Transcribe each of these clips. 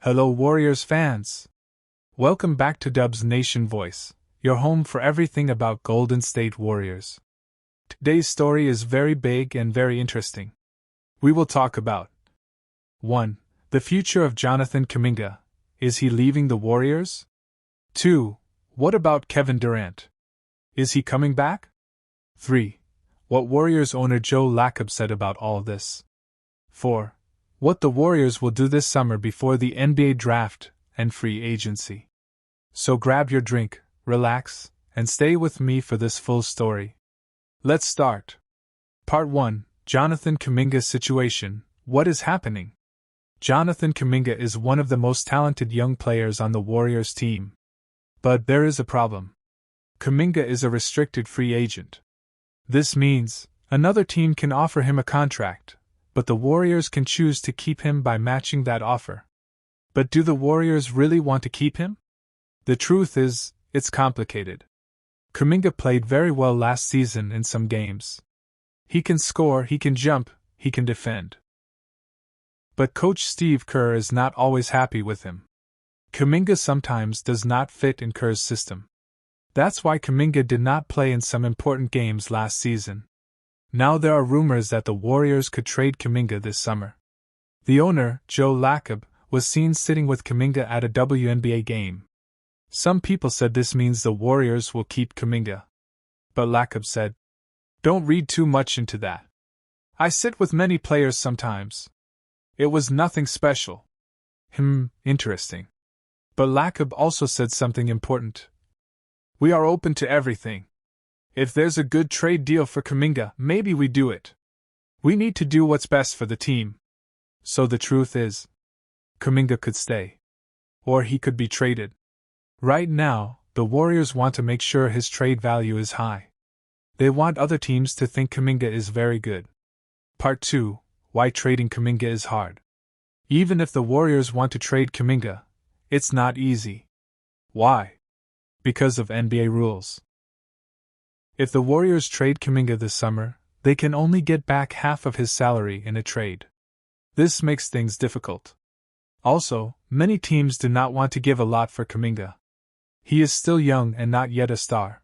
Hello Warriors fans! Welcome back to Dub's Nation Voice, your home for everything about Golden State Warriors. Today's story is very big and very interesting. We will talk about 1. The future of Jonathan Kuminga. Is he leaving the Warriors? 2. What about Kevin Durant? Is he coming back? 3. What Warriors owner Joe Lacob said about all this. 4. What the Warriors will do this summer before the NBA draft and free agency. So grab your drink, relax, and stay with me for this full story. Let's start. Part 1. Jonathan Kuminga's situation. What is happening? Jonathan Kuminga is one of the most talented young players on the Warriors team. But there is a problem. Kuminga is a restricted free agent. This means another team can offer him a contract, but the Warriors can choose to keep him by matching that offer. But do the Warriors really want to keep him? The truth is, it's complicated. Kuminga played very well last season in some games. He can score, he can jump, he can defend. But Coach Steve Kerr is not always happy with him. Kuminga sometimes does not fit in Kerr's system. That's why Kuminga did not play in some important games last season. Now there are rumors that the Warriors could trade Kuminga this summer. The owner, Joe Lacob, was seen sitting with Kuminga at a WNBA game. Some people said this means the Warriors will keep Kuminga. But Lacob said, "Don't read too much into that. I sit with many players sometimes. It was nothing special." Interesting. But Lacob also said something important. "We are open to everything. If there's a good trade deal for Kuminga, maybe we do it. We need to do what's best for the team." So the truth is, Kuminga could stay. Or he could be traded. Right now, the Warriors want to make sure his trade value is high. They want other teams to think Kuminga is very good. Part 2. Why trading Kuminga is hard. Even if the Warriors want to trade Kuminga, it's not easy. Why? Because of NBA rules. If the Warriors trade Kuminga this summer, they can only get back half of his salary in a trade. This makes things difficult. Also, many teams do not want to give a lot for Kuminga. He is still young and not yet a star.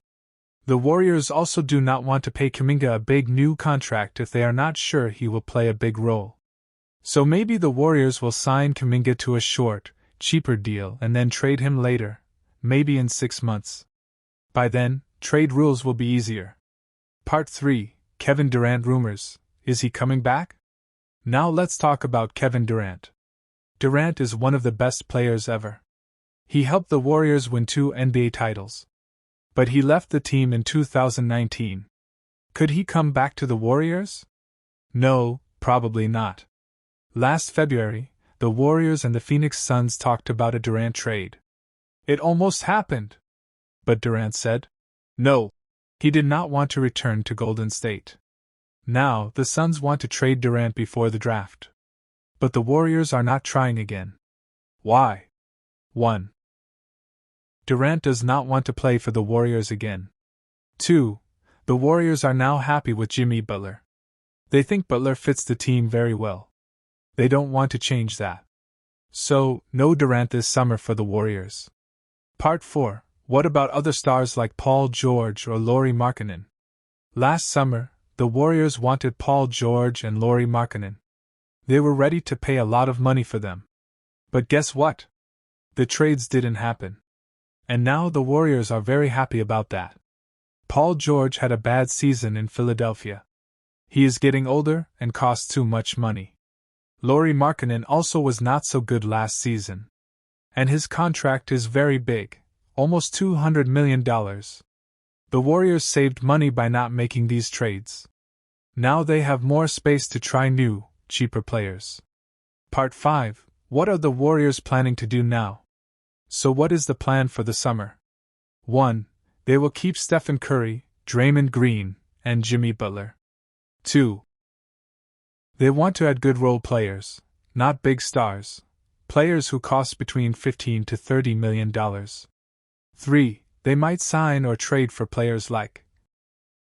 The Warriors also do not want to pay Kuminga a big new contract if they are not sure he will play a big role. So maybe the Warriors will sign Kuminga to a short, cheaper deal and then trade him later, maybe in 6 months. By then, trade rules will be easier. Part 3. Kevin Durant rumors. Is he coming back? Now let's talk about Kevin Durant. Durant is one of the best players ever. He helped the Warriors win 2 NBA titles. But he left the team in 2019. Could he come back to the Warriors? No, probably not. Last February, the Warriors and the Phoenix Suns talked about a Durant trade. It almost happened. But Durant said, no. He did not want to return to Golden State. Now, the Suns want to trade Durant before the draft. But the Warriors are not trying again. Why? 1. Durant does not want to play for the Warriors again. 2. The Warriors are now happy with Jimmy Butler. They think Butler fits the team very well. They don't want to change that. So, no Durant this summer for the Warriors. Part 4. What about other stars like Paul George or Lauri Markkanen? Last summer, the Warriors wanted Paul George and Lauri Markkanen. They were ready to pay a lot of money for them. But guess what? The trades didn't happen. And now the Warriors are very happy about that. Paul George had a bad season in Philadelphia. He is getting older and costs too much money. Lauri Markkanen also was not so good last season. And his contract is very big, almost $200 million. The Warriors saved money by not making these trades. Now they have more space to try new, cheaper players. Part 5. What are the Warriors planning to do now? So what is the plan for the summer? 1. They will keep Stephen Curry, Draymond Green, and Jimmy Butler. 2. They want to add good role players, not big stars, players who cost between $15 to $30 million. 3. They might sign or trade for players like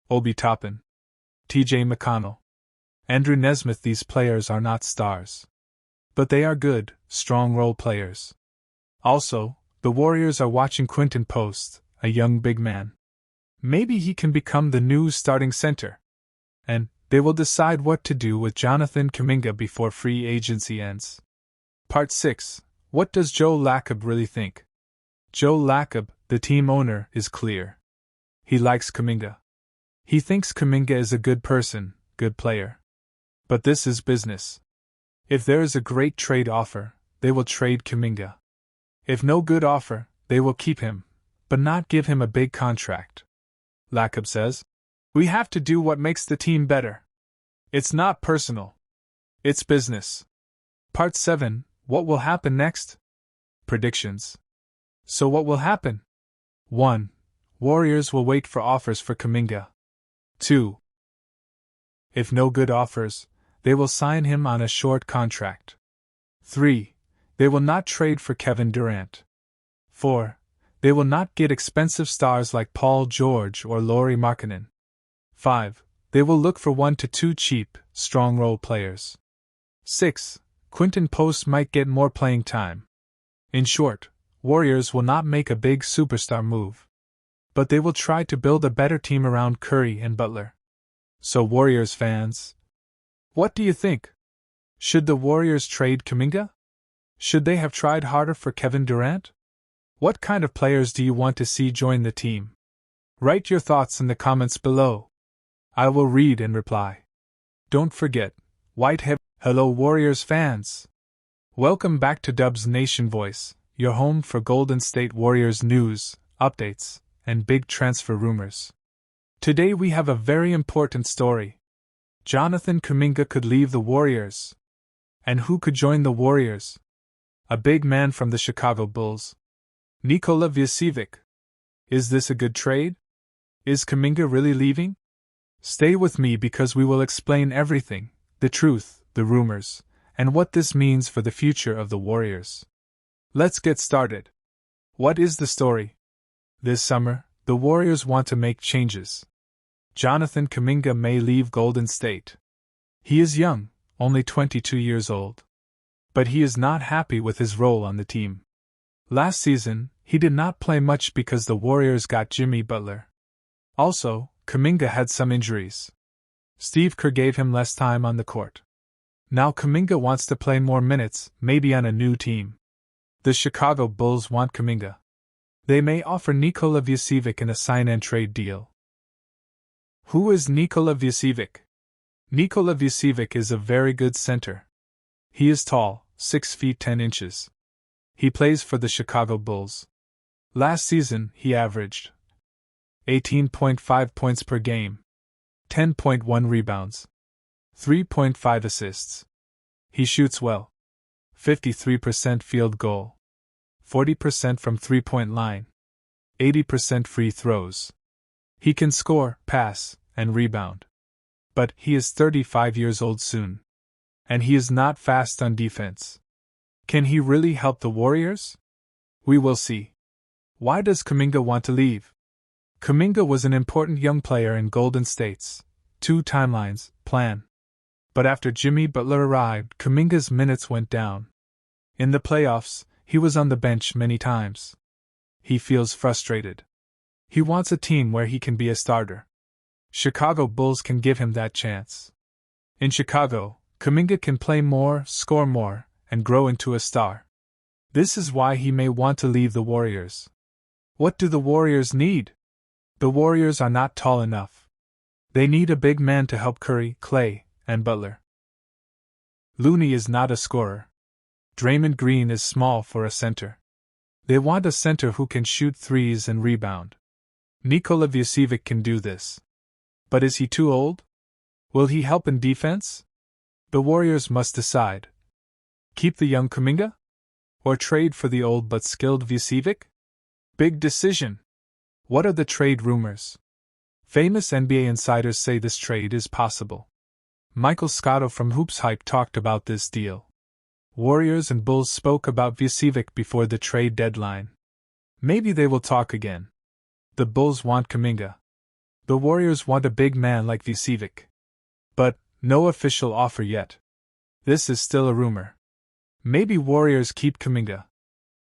Obi Toppin, T.J. McConnell, Andrew Nesmith. These players are not stars. But they are good, strong role players. Also, the Warriors are watching Quinton Post, a young big man. Maybe he can become the new starting center. And they will decide what to do with Jonathan Kuminga before free agency ends. Part 6. What does Joe Lacob really think? Joe Lacob, the team owner, is clear. He likes Kuminga. He thinks Kuminga is a good person, good player. But this is business. If there is a great trade offer, they will trade Kuminga. If no good offer, they will keep him, but not give him a big contract. Lacob says, "We have to do what makes the team better. It's not personal. It's business." Part 7. What will happen next? Predictions. So what will happen? 1. Warriors will wait for offers for Kuminga. 2. If no good offers, they will sign him on a short contract. 3. They will not trade for Kevin Durant. 4. They will not get expensive stars like Paul George or Lauri Markkanen. 5. They will look for 1 to 2 cheap, strong role players. 6. Quinton Post might get more playing time. In short, Warriors will not make a big superstar move. But they will try to build a better team around Curry and Butler. So Warriors fans, what do you think? Should the Warriors trade Kuminga? Should they have tried harder for Kevin Durant? What kind of players do you want to see join the team? Write your thoughts in the comments below. I will read and reply. Don't forget, Hello Warriors fans! Welcome back to Dub's Nation Voice, your home for Golden State Warriors news, updates, and big transfer rumors. Today we have a very important story. Jonathan Kuminga could leave the Warriors. And who could join the Warriors? A big man from the Chicago Bulls. Nikola Vucevic. Is this a good trade? Is Kuminga really leaving? Stay with me because we will explain everything, the truth, the rumors, and what this means for the future of the Warriors. Let's get started. What is the story? This summer, the Warriors want to make changes. Jonathan Kuminga may leave Golden State. He is young, only 22 years old. But he is not happy with his role on the team. Last season, he did not play much because the Warriors got Jimmy Butler. Also, Kuminga had some injuries. Steve Kerr gave him less time on the court. Now Kuminga wants to play more minutes, maybe on a new team. The Chicago Bulls want Kuminga. They may offer Nikola Vucevic in a sign-and-trade deal. Who is Nikola Vucevic? Nikola Vucevic is a very good center. He is tall, 6 feet 10 inches. He plays for the Chicago Bulls. Last season, he averaged 18.5 points per game, 10.1 rebounds, 3.5 assists. He shoots well. 53% field goal, 40% from three-point line, 80% free throws. He can score, pass, and rebound. But he is 35 years old soon. And he is not fast on defense. Can he really help the Warriors? We will see. Why does Kuminga want to leave? Kuminga was an important young player in Golden State's 2 timelines plan. But after Jimmy Butler arrived, Kuminga's minutes went down. In the playoffs, he was on the bench many times. He feels frustrated. He wants a team where he can be a starter. Chicago Bulls can give him that chance. In Chicago, Kuminga can play more, score more, and grow into a star. This is why he may want to leave the Warriors. What do the Warriors need? The Warriors are not tall enough. They need a big man to help Curry, Clay, and Butler. Looney is not a scorer. Draymond Green is small for a center. They want a center who can shoot threes and rebound. Nikola Vucevic can do this. But is he too old? Will he help in defense? The Warriors must decide. Keep the young Kuminga? Or trade for the old but skilled Vucevic? Big decision. What are the trade rumors? Famous NBA insiders say this trade is possible. Michael Scotto from Hoops Hype talked about this deal. Warriors and Bulls spoke about Vucevic before the trade deadline. Maybe they will talk again. The Bulls want Kuminga. The Warriors want a big man like Vucevic. But no official offer yet. This is still a rumor. Maybe Warriors keep Kuminga.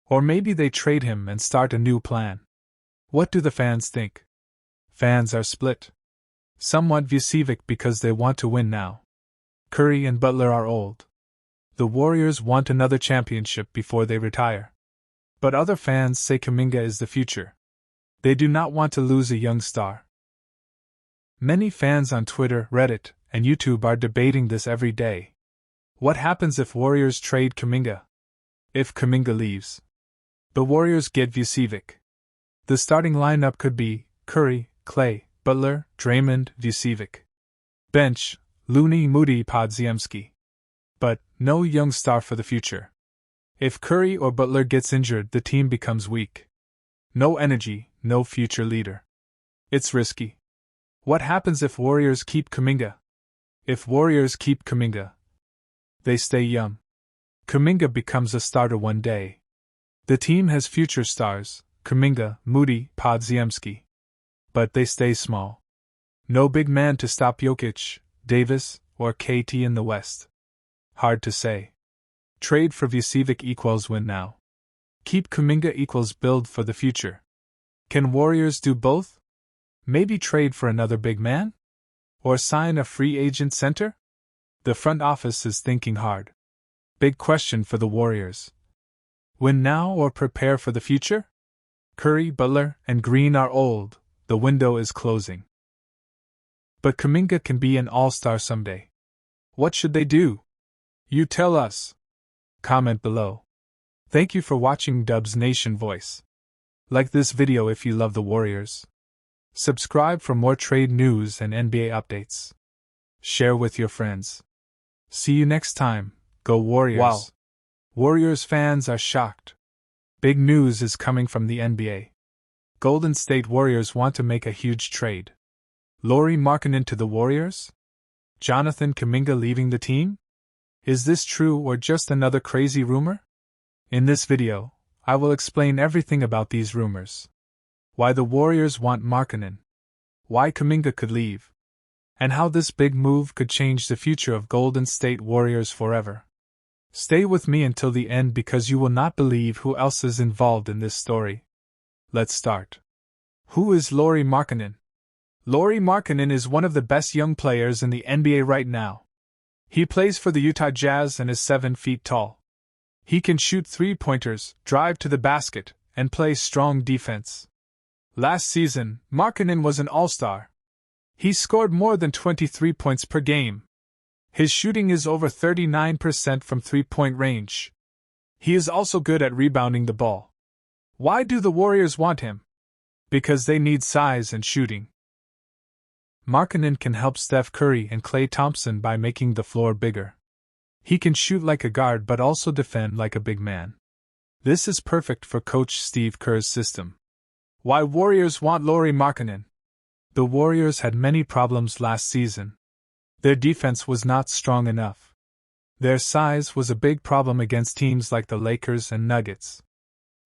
Or maybe they trade him and start a new plan. What do the fans think? Fans are split. Some want Vucevic because they want to win now. Curry and Butler are old. The Warriors want another championship before they retire. But other fans say Kuminga is the future. They do not want to lose a young star. Many fans on Twitter, Reddit, and YouTube are debating this every day. What happens if Warriors trade Kuminga? If Kuminga leaves, the Warriors get Vucevic. The starting lineup could be Curry, Klay, Butler, Draymond, Vucevic. Bench, Looney, Moody, Podziemski. But no young star for the future. If Curry or Butler gets injured, the team becomes weak. No energy, no future leader. It's risky. What happens if Warriors keep Kuminga? If Warriors keep Kuminga, they stay young. Kuminga becomes a starter one day. The team has future stars, Kuminga, Moody, Podziemski. But they stay small. No big man to stop Jokic, Davis, or KT in the West. Hard to say. Trade for Vucevic equals win now. Keep Kuminga equals build for the future. Can Warriors do both? Maybe trade for another big man? Or sign a free agent center? The front office is thinking hard. Big question for the Warriors. Win now or prepare for the future? Curry, Butler, and Green are old. The window is closing. But Kuminga can be an all-star someday. What should they do? You tell us. Comment below. Thank you for watching Dubs Nation Voice. Like this video if you love the Warriors. Subscribe for more trade news and NBA updates. Share with your friends. See you next time. Go Warriors. Wow. Warriors fans are shocked. Big news is coming from the NBA. Golden State Warriors want to make a huge trade. Lauri Markkanen to the Warriors? Jonathan Kuminga leaving the team? Is this true or just another crazy rumor? In this video, I will explain everything about these rumors. Why the Warriors want Markkanen. Why Kuminga could leave. And how this big move could change the future of Golden State Warriors forever. Stay with me until the end because you will not believe who else is involved in this story. Let's start. Who is Lauri Markkanen? Lauri Markkanen is one of the best young players in the NBA right now. He plays for the Utah Jazz and is 7 feet tall. He can shoot three-pointers, drive to the basket, and play strong defense. Last season, Markkanen was an all-star. He scored more than 23 points per game. His shooting is over 39% from three-point range. He is also good at rebounding the ball. Why do the Warriors want him? Because they need size and shooting. Markkanen can help Steph Curry and Klay Thompson by making the floor bigger. He can shoot like a guard but also defend like a big man. This is perfect for Coach Steve Kerr's system. Why Warriors want Lauri Markkanen? The Warriors had many problems last season. Their defense was not strong enough. Their size was a big problem against teams like the Lakers and Nuggets.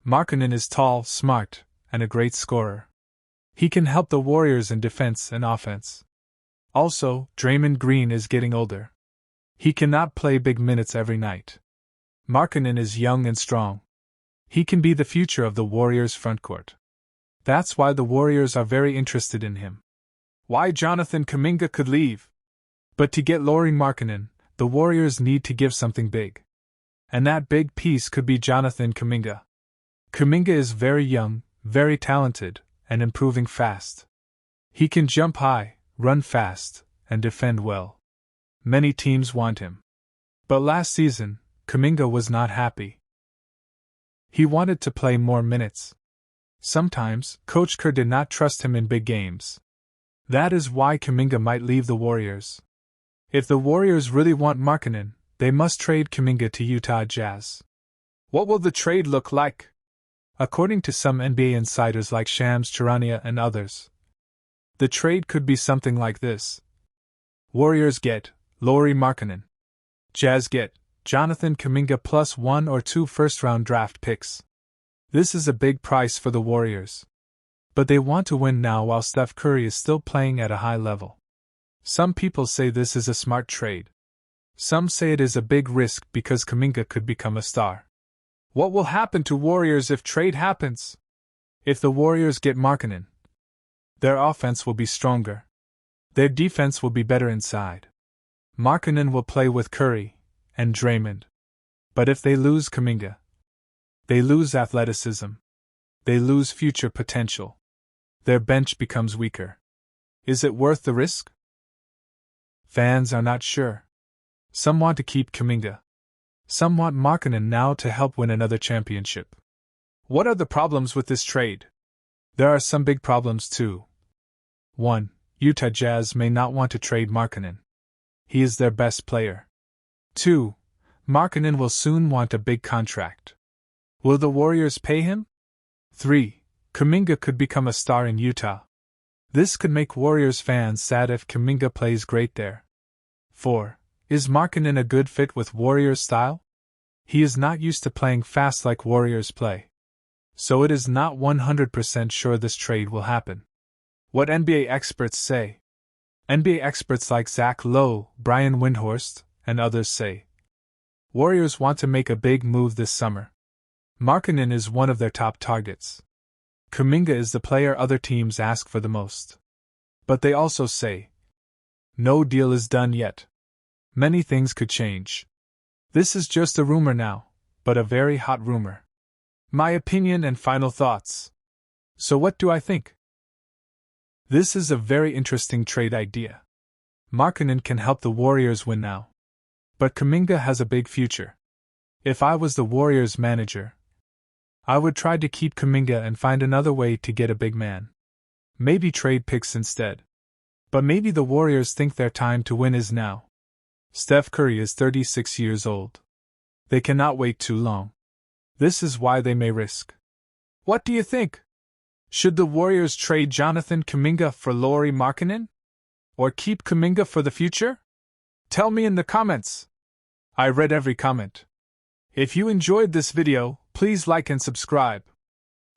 Markkanen is tall, smart, and a great scorer. He can help the Warriors in defense and offense. Also, Draymond Green is getting older. He cannot play big minutes every night. Markkanen is young and strong. He can be the future of the Warriors' frontcourt. That's why the Warriors are very interested in him. Why Jonathan Kuminga could leave. But to get Lauri Markkanen, the Warriors need to give something big. And that big piece could be Jonathan Kuminga. Kuminga is very young, very talented, and improving fast. He can jump high, run fast, and defend well. Many teams want him. But last season, Kuminga was not happy. He wanted to play more minutes. Sometimes, Coach Kerr did not trust him in big games. That is why Kuminga might leave the Warriors. If the Warriors really want Markkanen, they must trade Kuminga to Utah Jazz. What will the trade look like? According to some NBA insiders like Shams Charania and others, the trade could be something like this. Warriors get Lauri Markkanen. Jazz get Jonathan Kuminga plus 1 or 2 first-round draft picks. This is a big price for the Warriors. But they want to win now while Steph Curry is still playing at a high level. Some people say this is a smart trade. Some say it is a big risk because Kuminga could become a star. What will happen to Warriors if trade happens? If the Warriors get Markkanen, their offense will be stronger. Their defense will be better inside. Markkanen will play with Curry and Draymond. But if they lose Kuminga, they lose athleticism. They lose future potential. Their bench becomes weaker. Is it worth the risk? Fans are not sure. Some want to keep Kuminga. Some want Markkanen now to help win another championship. What are the problems with this trade? There are some big problems too. 1. Utah Jazz may not want to trade Markkanen. He is their best player. 2. Markkanen will soon want a big contract. Will the Warriors pay him? 3. Kuminga could become a star in Utah. This could make Warriors fans sad if Kuminga plays great there. 4. Is Markkanen a good fit with Warriors style? He is not used to playing fast like Warriors play. So it is not 100% sure this trade will happen. What NBA experts say? NBA experts like Zach Lowe, Brian Windhorst, and others say Warriors want to make a big move this summer. Markkanen is one of their top targets. Kuminga is the player other teams ask for the most. But they also say no deal is done yet. Many things could change. This is just a rumor now, but a very hot rumor. My opinion and final thoughts. So what do I think? This is a very interesting trade idea. Markkanen can help the Warriors win now. But Kuminga has a big future. If I was the Warriors manager, I would try to keep Kuminga and find another way to get a big man. Maybe trade picks instead. But maybe the Warriors think their time to win is now. Steph Curry is 36 years old. They cannot wait too long. This is why they may risk. What do you think? Should the Warriors trade Jonathan Kuminga for Lauri Markkanen? Or keep Kuminga for the future? Tell me in the comments. I read every comment. If you enjoyed this video, please like and subscribe.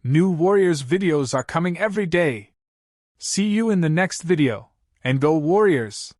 New Warriors videos are coming every day. See you in the next video, and go Warriors!